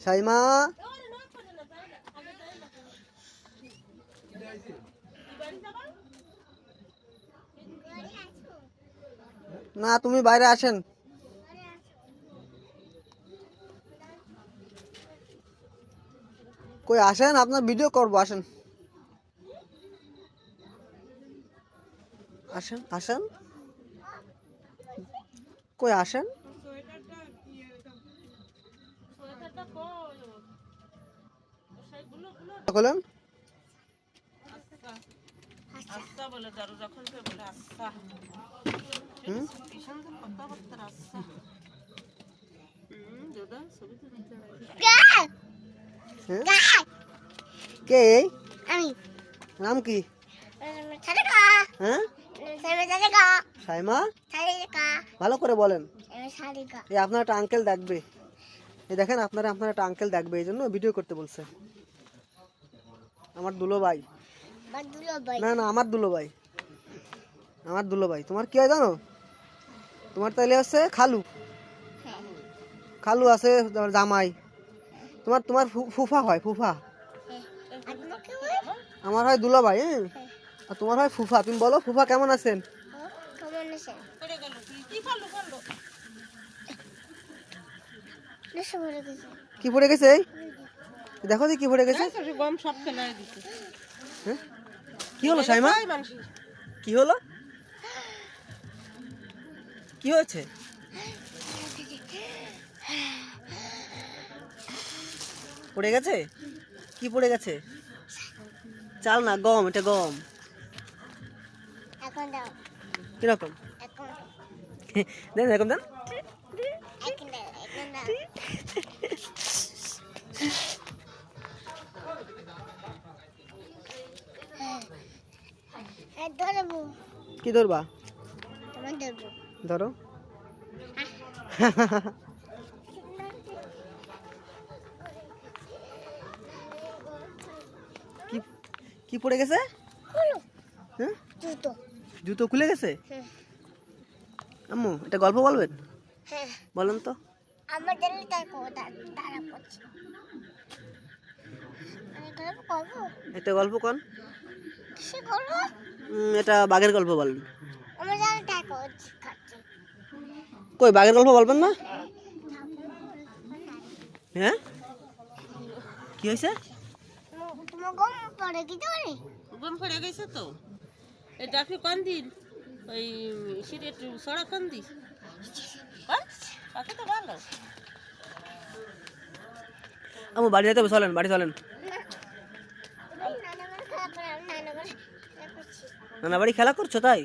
সাইমা না, তুমি বাইরে আসেন। কই আসেন, আপনার ভিডিও করবো, আসেন আসেন আসেন, কই আসেন। বলেন কে? নাম কি? হ্যাঁ, সাইমা, ভালো করে বলেন। এই আপনার একটা আঙ্কেল দেখবে, এই দেখেন আপনারা একটা আঙ্কেল দেখবে, এই জন্য ভিডিও করতে বলছে। আমার দুলো ভাই। না না, আমার দুলো ভাই, আমার দুলো ভাই। তোমার কি হয় জানো? তোমার তাইলে হচ্ছে খালু, খালু আছে, তোমার জামাই, তোমার তোমার ফুফা হয়, ফুফা। আমার হয় দুলো ভাই, হ্যাঁ, আর তোমার হয় ফুফা। তুমি বলো ফুফা কেমন আছেন? কি পড়ে গেছে? দেখো কি পড়ে গেছে। কি হলো সাইমা? কি হলো? কি হয়েছে? পড়ে গেছে? কি পড়ে গেছে? চাল না, গম, এটা গম। কিরকম দেন, এরকম দেন। কি ধরবা? ধরো। কি পড়ে গেছে? হ্যাঁ, জুতো খুলে গেছে। আম্মু, এটা গল্প বলবেন? বলেন তো। একটা গল্প কোন? এটা বাঘের গল্প বলেন। কই বাঘের গল্প বলবেন না? হ্যাঁ, কি হয়েছে? গম পড়ে গেছে তো। এটা কি কোন দিন ওই সিলেট সড়ক কোন দিন? তো ভালো। আম্মু বাড়ি যেতে হবে, চলেন বাড়ি চলেন। নানা বাড়ি খেলা করছো তাই?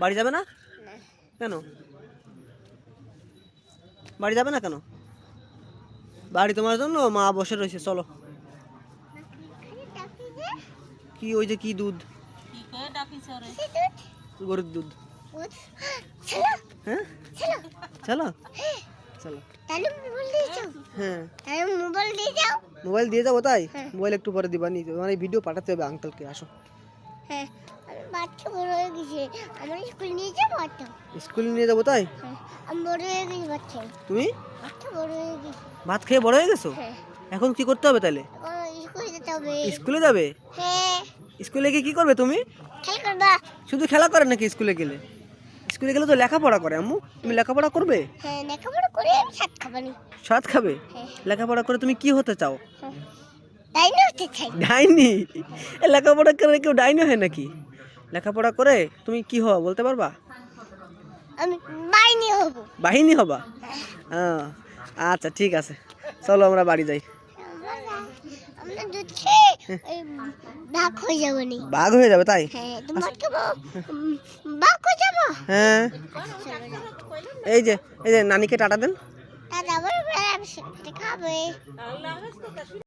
বাড়ি যাবে না কেন? বাড়ি যাবে না কেন? বাড়ি তোমার জন্য মা বসে রয়েছে, চলো। কি ওই যে কি দুধ? গরুর দুধ। হ্যাঁ, চলো চলো। হ্যাঁ, মোবাইল দিয়ে যাবো তাই? মোবাইল একটু পরে দিবা নি, তোমার এই ভিডিও পাঠাতে হবে আঙ্কেলকে। আসো। স্কুল নিয়ে যাবো তাই? তুমি ভাত খেয়ে বড় হয়ে গেছো? এখন কি করতে হবে তাহলে? স্কুলে যাবে? স্কুলে গিয়ে কি করবে তুমি? শুধু খেলা করে নাকি স্কুলে গেলে? স্কুলে গেলে তো লেখাপড়া করে আম্মু, তুমি লেখাপড়া করবে? সাত খাবে? লেখাপড়া করে তুমি কি হতে চাও? ডাইনি? লেখাপড়া করে কেউ ডাইনি হয় নাকি? লেখাপড়া করে তুমি কি হবা বলতে পারবা? বাহিনী হবা? আচ্ছা ঠিক আছে, চলো আমরা বাড়ি যাই। বাঘ হয়ে যাবে তাই? হ্যাঁ, এই যে নানিকে টাটা দেন।